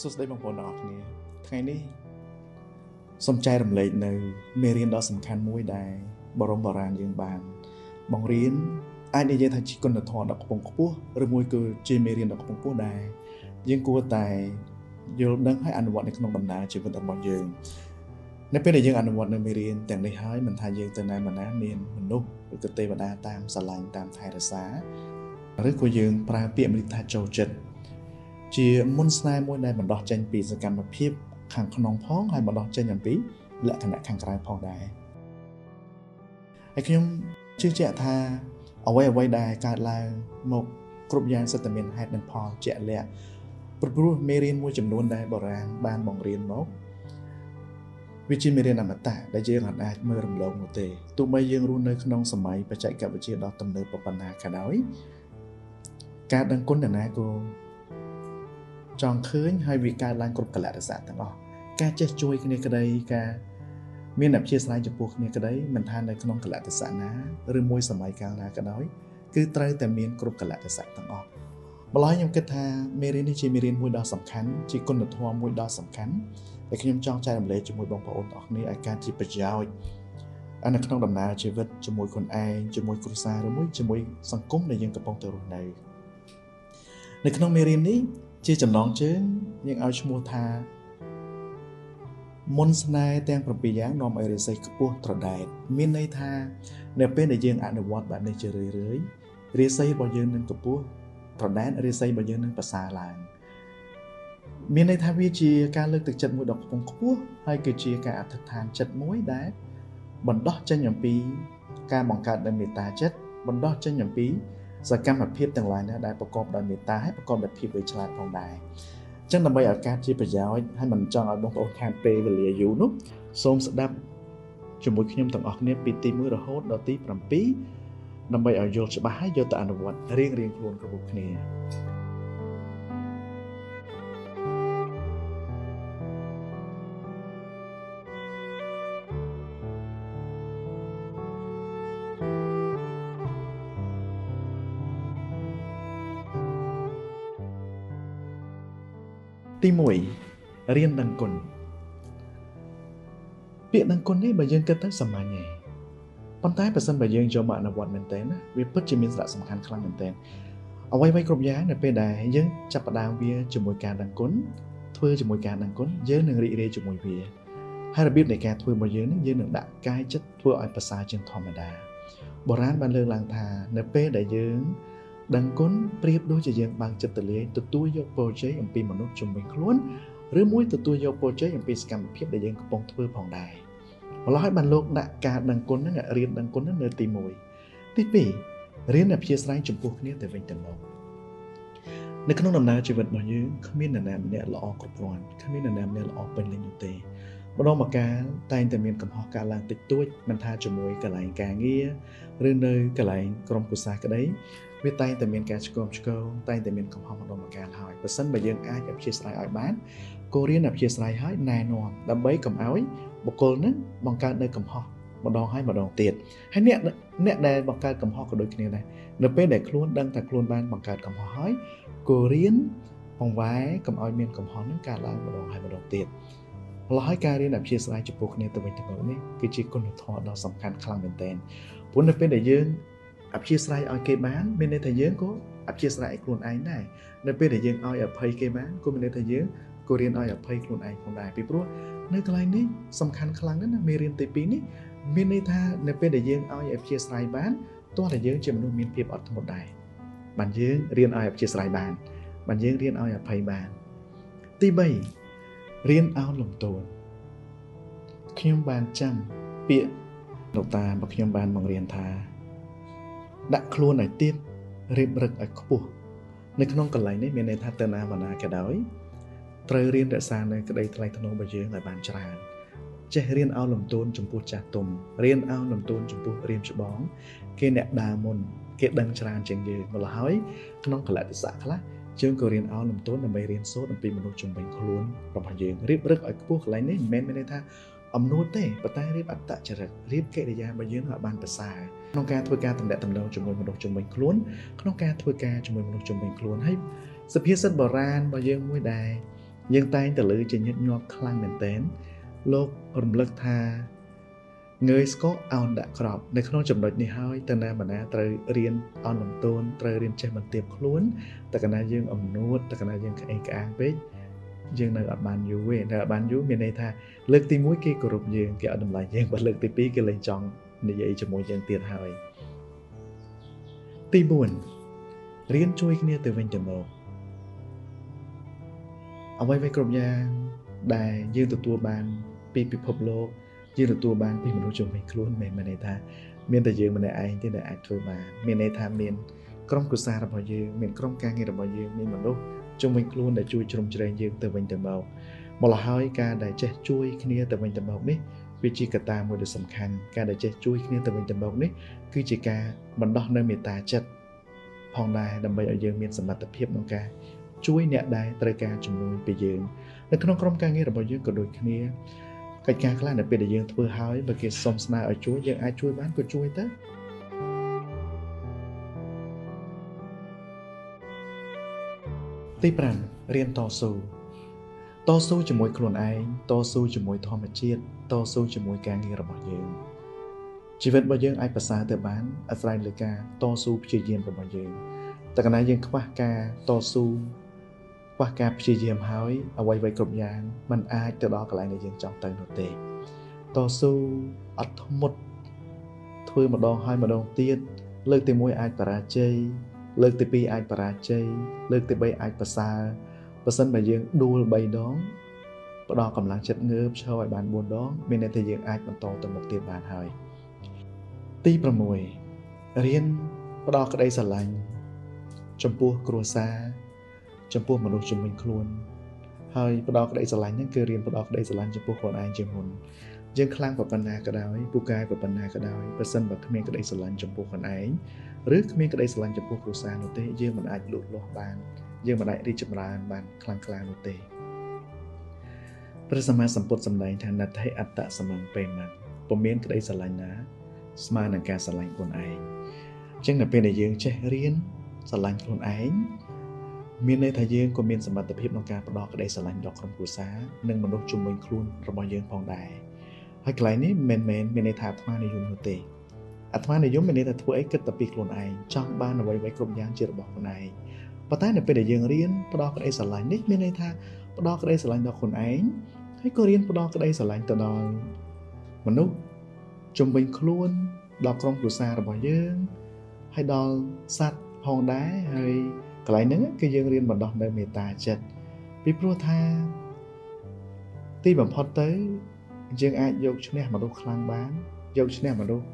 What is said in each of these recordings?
សួស្តីបងប្អូនទាំងអស់គ្នាថ្ងៃនេះសូមចែករំលែកនៅមេរៀនដ៏សំខាន់មួយដែលបរមបុរាណយើងបានបង្រៀនអាចនិយាយថាជាគុណធម៌ដ៏ខ្ពង់ខ្ពស់ឬមួយគឺជាមេរៀនដ៏ខ្ពង់ខ្ពស់ដែលយើងគួរតែយល់ដឹងហើយអនុវត្តនៅក្នុងដំណើរជីវិតរបស់យើងនៅពេលដែលយើងអនុវត្តនៅមេរៀនទាំងនេះហើយមិនថាយើងទៅណាមកណាមានមនុស្សឬក៏ទេវតាតាមស្រឡាញ់តាមថែរក្សាឬក៏យើងប្រើពាក្យថាចូលចិត្តជាមុនស្នេហ៍មួយដែលបណ្ដោះចេញពីសកម្មភាពខាងក្នុងផងហើយបណ្ដោះចេញអំពីលក្ខណៈខាងក្រៅផងដែរហើយខ្ញុំជឿជាក់ថាអ្វីដែលកើតឡើងមកគ្រប់យ៉ាងសិតតែមានហេតុនិងផលជាក់លាក់ព្រោះមេរៀនមួយចំនួនដែលបុរាណបានបង្រៀនមកវាជាមេរៀនអមតៈដែលយើងអាចមើលរំលងនោះទេទោះបីយើងរស់នៅក្នុងសម័យបច្ចេកវិទ្យាដ៏ទំនើបប៉ុណ្ណាក៏ដោយការដឹងគុណណាក៏ចង់ឃើញហើយវាកើតឡើងគ្រប់កលៈទេសៈទាំងអស់ការចេះជួយគ្នាក្តីការមានអព្យាស្រ័យចំពោះគ្នាក្តីមិនថានៅក្នុងកលៈទេសៈណាឬមួយសម័យកាលណាក៏ដោយគឺត្រូវតែមានគ្រប់កលៈទេសៈទាំងអស់ម្ល៉េះខ្ញុំគិតថាមេរៀននេះជាមេរៀនមួយដ៏សំខាន់ជាគុណធម៌មួយដ៏សំខាន់ដែលខ្ញុំចង់ចែករំលែកជាមួយបងប្អូនទាំងអស់គ្នាឲ្យការជាប្រយោជន៍នៅក្នុងដំណើរជីវិតជាមួយខ្លួនឯងជាមួយគ្រួសារឬមួយជាមួយសង្គមដែលយើងកំពុងតែរស់នៅក្នុងមេរៀននេះជាចំណងជើងយើងឲ្យឈ្មោះថាមុនស្នេហ៍ទាំង7យ៉ាងនាំឲ្យរាសីខ្ពស់ត្រដែតមានន័យថានៅពេលដែលយើងអនុវត្តបែបនេះជារឿយរាសីរបស់យើងនឹងខ្ពស់ត្រដែតរាសីរបស់យើងនឹងប្រសើរឡើងមានន័យថាវាជាការលើកទឹកចិត្តមួយដ៏ខ្ពង់ខ្ពស់ហើយគឺជាការអធិដ្ឋានចិត្តមួយដែលបណ្ដោះចេញអំពីការបង្កើតនូវមេត្តាចិត្តបណ្ដោះចេញអំពីសកម្មភាពទាំងឡាយណាដែលប្រកបដោយមេត្តាហើយប្រកបដោយភាពវៃឆ្លាតផងដែរអញ្ចឹងដើម្បីឲ្យការជាប្រយោជន៍ហើយមិនចង់ឲ្យបងប្អូនខាតពេលវេលាយូរនោះសូមស្ដាប់ជាមួយខ្ញុំទាំងអស់គ្នាពីទី1រហូតដល់ទី7ដើម្បីឲ្យយល់ច្បាស់ហើយយកទៅអនុវត្តរៀងខ្លួនគ្រប់គ្នាទី1រៀនដឹងគុណពាក្យដឹងគុណនេះបើយើងគិតទៅសាមញ្ញទេប៉ុន្តែបើសិនបើយើងយកមកអនុវត្តមែនទែនណាវាពិតជាមានសារៈសំខាន់ខ្លាំងមែនទែនអ្វីគ្រប់យ៉ាងនៅពេលដែលយើងចាប់ផ្ដើមវាជាមួយការដឹងគុណធ្វើជាមួយការដឹងគុណយើងនឹងរីករាយជាមួយវាហើយរបៀបនៃការធ្វើរបស់យើងយើងនឹងដាក់កាយចិត្តធ្វើឲ្យប្រសើរជាងធម្មតាបុរាណបានលើកឡើងថានៅពេលដែលយើងដឹងគុណប្រៀបដូចជាយើងបើកចិត្តទូលាយទទួលយកពរជ័យអំពីមនុស្សជុំវិញខ្លួនឬមួយទទួលយកពរជ័យអំពីសកម្មភាពដែលយើងកំពុងធ្វើផងដែរម្ល៉េះហើយបានលោកដាក់ការដឹងគុណហ្នឹងរៀនដឹងគុណហ្នឹងនៅទី1ទី2រៀនអព្យាស្រ័យចំពោះគ្នាទៅវិញទៅមកនៅក្នុងដំណើរជីវិតរបស់យើងគ្មាននរណាម្នាក់ល្អគ្រប់គ្រាន់គ្មាននរណាម្នាក់ល្អពេញលេញនោះទេម្ដងម្កាលតែងតែមានកំហុសកើតឡើងតិចតួចមិនថាជាមួយកន្លែងការងារឬនៅកន្លែងក្រុមគ្រួសារក្តីវាតែងតែមានការឆ្គងតែងតែមានកំហុសម្ដងម្កាលហើយបើសិនបើយើងអាចអព្យាស្រ័យឲ្យបានក៏រៀនអព្យាស្រ័យឲ្យណែនាំដើម្បីកុំឲ្យបុគ្គលនឹងបង្កើតនៅកំហុសម្ដងហើយម្ដងទៀតហើយអ្នកដែលបង្កើតកំហុសក៏ដូចគ្នាដែរនៅពេលដែលខ្លួនដឹងថាខ្លួនបានបង្កើតកំហុសហើយក៏រៀនបង្វែរកុំឲ្យមានកំហុសនឹងកើតឡើងម្ដងហើយម្ដងទៀតម្ល៉េះហើយការរៀនអព្យាស្រ័យចំពោះគ្នាទៅវិញទៅមកនេះគឺជាគុណធម៌ដ៏សំខាន់ខ្លាំងមែនទែនព្រោះនៅពេលដែលយើងអព្យាស្រ័យឲ្យគេបានមានន័យថាយើងក៏អព្យាស្រ័យឲ្យខ្លួនឯងដែរនៅពេលដែលយើងឲ្យអភ័យគេបានក៏មានន័យថាយើងក៏រៀនឲ្យអភ័យខ្លួនឯងផងដែរពីព្រោះនៅកន្លែងនេះសំខាន់ខ្លាំងណាស់ណាមេរៀនទី2នេះមានន័យថានៅពេលដែលយើងឲ្យអព្យាស្រ័យបានទោះតែយើងជាមនុស្សមានភាពអត់ធ្មត់ដែរបានយើងរៀនឲ្យអព្យាស្រ័យបានយើងរៀនឲ្យអភ័យបានទី3រៀនអោនលំទោនខ្ញុំបានចាំពាក្យលោកតារបស់ខ្ញុំបានបង្រៀនថាដាក់ខ្លួនឲ្យទាបរៀបរឹកឲ្យខ្ពស់នៅក្នុងកន្លែងនេះមានន័យថាទៅណាមកណាក៏ដោយត្រូវរៀនរក្សានៅក្តីថ្លៃថ្នូររបស់យើងឲ្យបានច្រើនចេះរៀនអោនលំទោនចំពោះចាស់ទុំរៀនអោនលំទោនចំពោះរៀមច្បងគេអ្នកដើមមុនគេដឹងច្រើនជាងយើងម្ល៉េះហើយក្នុងកលៈទេសៈខ្លះយើងក៏រៀនអោនលំទោនដើម្បីរៀនសូត្រអំពីមនុស្សជុំវិញខ្លួនរបស់យើងរៀបរឹកឲ្យខ្ពស់កន្លែងនេះមិនមែនមានន័យថាអំនួតទេប៉ុន្តែរៀបអត្តចរិតរៀបកិរិយារបស់យើងឲ្យបានប្រសើរក្នុងការធ្វើការតំណាក់តំណងជាមួយមនុស្សជុំវិញខ្លួនក្នុងការធ្វើការជាមួយមនុស្សជុំវិញខ្លួនហើយសុភាសិតបុរាណរបស់យើងមួយដែរ យើងតែងតែលើជាញឹកញាប់ខ្លាំងមែនទែនលោករំលឹកថាងើយស្កកអោនដាក់ក្របនៅក្នុងចំណុចនេះហើយតើណាបណ្ណាត្រូវរៀនអន់លំទោនត្រូវរៀនចេះបន្ទាបខ្លួនតើកណាយើងអំនួតតើកណាយើងក្អេងក្អាងពេកយើងនៅអត់បានយូរទេនៅអត់បានយូរមានន័យថាលើកទី1គេគោរពយើងគេអត់តម្លៃយើងបើលើកទី2គេលែងចង់និយាយជាមួយយើងទៀតហើយទី4រៀនជួយគ្នាទៅវិញទៅមកអ្វីៗគ្រប់យ៉ាងដែលយើងទទួលបានពីពិភពលោកយើងទទួលបានពីមនុស្សជុំវិញខ្លួនមិនមែនន័យថាមានតែយើងម្នាក់ឯងទេដែលអាចធ្វើបានមានន័យថាមានក្រុមគ្រួសាររបស់យើងមានក្រុមការងាររបស់យើងមានមនុស្សជុំវិញខ្លួនដែលជួយជ្រោមជ្រែងយើងទៅវិញទៅមកម្ល៉េះហើយការដែលចេះជួយគ្នាទៅវិញទៅមកនេះវាជាកត្តាមួយដ៏សំខាន់ការដែលចេះជួយគ្នាទៅវិញទៅមកនេះគឺជាការបណ្ដោះនូវមេត្តាចិត្តផងដែរដើម្បីឲ្យយើងមានសមត្ថភាពក្នុងការជួយអ្នកដែលត្រូវការជំនួយពីយើងនៅក្នុងក្រុមការងាររបស់យើងក៏ដូចគ្នាកិច្ចការខ្លះនៅពេលដែលយើងធ្វើហើយបើគេសុំស្នើឲ្យជួយយើងអាចជួយបានក៏ជួយទៅទី5រៀនតស៊ូជាមួយខ្លួនឯងតស៊ូជាមួយធម្មជាតិតស៊ូជាមួយការងាររបស់យើងជីវិតរបស់យើងអាចប្រសើរទៅបានអាស្រ័យលើការតស៊ូព្យាយាមរបស់យើងតែកាលណាយើងខ្វះការតស៊ូខ្វះការព្យាយាមហើយអ្វីៗគ្រប់យ៉ាងมันអាចទៅដល់កន្លែងដែលយើងចង់ទៅនោះទេតស៊ូអត់ធ្មត់ធ្វើម្ដងហើយម្ដងទៀតលើកទី1អាចបរាជ័យលើកទី2អាចបរាជ័យលើកទី3អាចប្រសើរបើសិនបើយើងដួល3ដងផ្ដល់កម្លាំងចិត្តងើបឈរឲ្យបាន4ដងមានន័យថាយើងអាចបន្តទៅមុខទៀតបានហើយទី6រៀនផ្ដល់ក្តីស្រឡាញ់ចំពោះគ្រួសារចំពោះមនុស្សជុំវិញខ្លួនហើយផ្ដល់ក្តីស្រឡាញ់ហ្នឹងគឺរៀនផ្ដល់ក្តីស្រឡាញ់ចំពោះខ្លួនឯងជាមុនយើងខ្លាំងប៉ុណ្ណាក៏ដោយពូកែប៉ុណ្ណាក៏ដោយបើសិនបើគ្មានក្តីស្រឡាញ់ចំពោះខ្លួនឯងឬគ្មានក្តីស្រឡាញ់ចំពោះគ្រួសារនោះទេយើងមិនអាចលូតលាស់បានយើងមិនអាចរីកចម្រើនបានខ្លាំងក្លានោះទេព្រះសម្មាសម្ពុទ្ធសម្ដែងថាណដ្ឋិអត្តសមង្ពេមੰពុំមានក្តីស្រឡាញ់ណាស្មើនឹងការស្រឡាញ់ខ្លួនឯងអញ្ចឹងនៅពេលដែលយើងចេះរៀនស្រឡាញ់ខ្លួនឯងមានន័យថាយើងក៏មានសមត្ថភាពក្នុងការផ្ដល់ក្តីស្រឡាញ់ដល់ក្រុមគ្រួសារនិងមនុស្សជុំវិញខ្លួនរបស់យើងផងដែរហើយកន្លែងនេះមិនមែនមានន័យថាអាត្មានិយមនោះទេអាត្មានិយមមានន័យថាធ្វើអីគិតតែពីខ្លួនឯងចង់បានអ្វីៗគ្រប់យ៉ាងជារបស់ខ្លួនឯងប៉ុន្តែនៅពេលដែលយើងរៀនផ្ដល់ក្តីស្រឡាញ់នេះមានន័យថាផ្ដល់ក្តីស្រឡាញ់ដល់ខ្លួនឯងហើយក៏រៀនផ្ដល់ក្តីស្រឡាញ់ទៅដល់មនុស្សជុំវិញខ្លួនដល់ក្រុមគ្រួសាររបស់យើងហើយដល់សត្វផងដែរហើយកន្លែងហ្នឹងគឺយើងរៀនបណ្ដោះនៅមេត្តាចិត្តពីព្រោះថាទីបំផុតទៅយើងអាចយកឈ្នះមនុស្សខ្លាំងបានយកឈ្នះមនុស្ស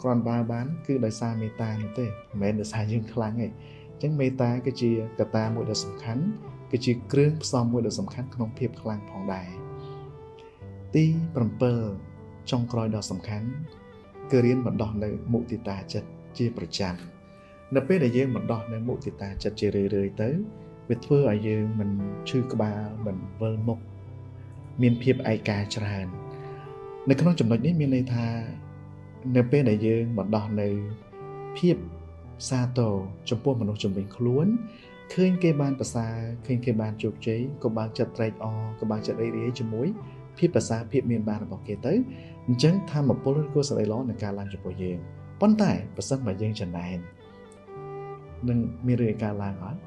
គ្រាន់បើបានគឺដោយសារមេត្តានោះទេមិនមែនដោយសារយើងខ្លាំងទេអញ្ចឹងមេត្តាគឺជាកត្តាមួយដ៏សំខាន់គឺជាគ្រឿងផ្សំមួយដ៏សំខាន់ក្នុងភាពខ្លាំងផងដែរទី7ចុងក្រោយដ៏សំខាន់គឺរៀនបណ្ដោះនៅមុទិតាចិត្តជាប្រចាំនៅពេលដែលយើងបណ្ដោះនៅមុទិតាចិត្តជារឿយៗទៅវាធ្វើឲ្យយើងមិនឈឺក្បាលមិនវិលមុខមានភាពឯកាច្រើននៅក្នុងចំណុចនេះមានន័យថានៅពេលដែលយើងបណ្ដោះនៅភាពសាទរចំពោះមនុស្សជុំវិញខ្លួនឃើញគេបានប្រសើរឃើញគេបានជោគជ័យក៏បានចិត្តត្រេកអរក៏បានចិត្តរីករាយជាមួយភាពប្រសើរភាពមានបានរបស់គេទៅអញ្ចឹងធម៌ពលឬក៏សេចក្តីល្អនឹងការឡើងចំពោះយើងប៉ុន្តែបើសិនបើយើងចំណែននឹងមានរឿងការឡើងអត់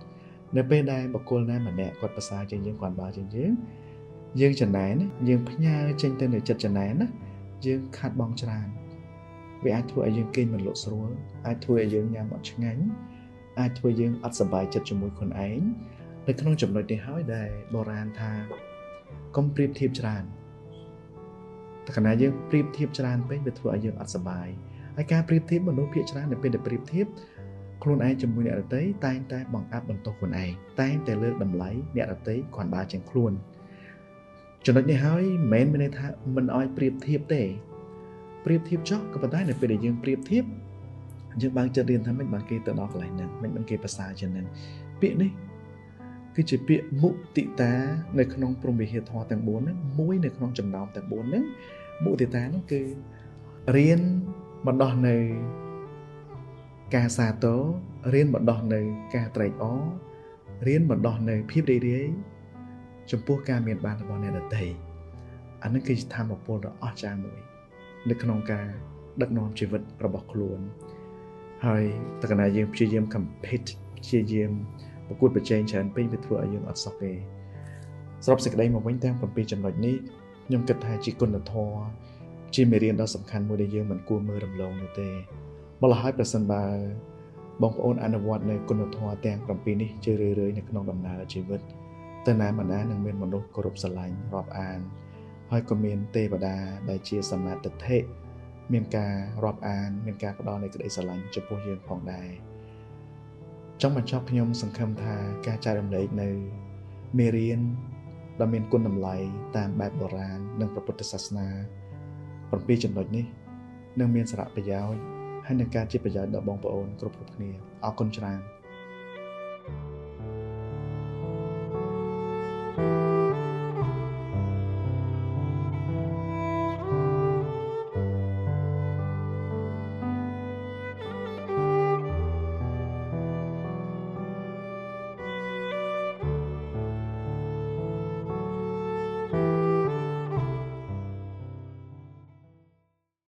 នៅពេលដែលបុគ្គលណាម្នាក់គាត់ប្រសើរជាងយើងគាត់បើជាងយើងចំណែនយើងផ្ញើចេញទៅនៅចិត្តចំណែនណាយើងខាត់បងច្រើនវាអាចធ្វើឲ្យយើងគេងមិនលក់ស្រួលអាចធ្វើឲ្យយើងញ៉ាំអត់ឆ្ងាញ់អាចធ្វើយើងអត់សប្បាយចិត្តជាមួយខ្លួនឯងនៅក្នុងចំណុចនេះហើយដែលបុរាណថាកុំប្រៀបធៀបច្រើនតែកាលណាយើងប្រៀបធៀបច្រើនពេកវាធ្វើឲ្យយើងអត់សប្បាយហើយការប្រៀបធៀបមនុស្សភាគច្រើននៅពេលដែលប្រៀបធៀបខ្លួនឯងជាមួយអ្នកដទៃតែងតែបង្អាប់បន្ទោសខ្លួនឯងតែងតែលើកតម្លៃអ្នកដទៃគ្រាន់បើជាងខ្លួនចំណុចនេះហើយមិនមែនមានន័យថាមិនអោយប្រៀបធៀបទេប្រៀបធៀបចុះក៏ប៉ុន្តែនៅពេលដែលយើងប្រៀបធៀបយើងបើកចិត្តរៀនថាមិនបានគេទៅដល់កន្លែងហ្នឹងមិនបានគេប្រសើរជាងហ្នឹងពាក្យនេះគឺជាពាក្យមុទិតានៅក្នុងព្រហ្មវិហារធម៌ទាំង4ហ្នឹងមួយនៅក្នុងចំណោមទាំង4ហ្នឹងមុទិតាហ្នឹងគឺរៀនបណ្ដោះនៅការសាទររៀនបណ្ដោះនៅការត្រេកអររៀនបណ្ដោះនៅភាពរីករាយ ចំពោះការមានបានរបស់អ្នកដទៃអានឹងគឺជាធម៌ពលដ៏អស្ចារ្យមួយនៅក្នុងការដឹកនាំជីវិតរបស់ខ្លួនហើយតើកណាយើងព្យាយាម compete ព្យាយាមប្រកួតប្រជែងច្រើនពេកវាធ្វើឲ្យយើងអត់សុខទេសរុបសេចក្តីមកវិញទាំង7ចំណុចនេះខ្ញុំគិតថាជាគុណធម៌ជាមេរៀនដ៏សំខាន់មួយដែលយើងមិនគួរមើលរំលងនោះទេម្ល៉េះហើយប្រសិនបើបងប្អូនអនុវត្តនៅគុណធម៌ទាំង7នេះជារឿយៗនៅក្នុងដំណើរជីវិតទៅណាមិនណានឹងមានមនុស្សគោរពស្រឡាញ់រាប់អានហើយក៏មានទេវតាដែលជាសមាទិដ្ឋិមានការរាប់អានមានការផ្ដល់នៃក្តីស្រឡាញ់ចំពោះយើងផងដែរចង់បញ្ចប់ខ្ញុំសង្ឃឹមថាការចែករំលែកនៅមេរៀនដ៏មានគុណតម្លៃតាមបែបបុរាណនិងព្រះពុទ្ធសាសនា7ចំណុចនេះនឹងមានសារៈប្រយោជន៍ហើយនឹងការជាប្រយោជន៍ដល់បងប្អូនគ្រប់គ្នាអរគុណច្រើន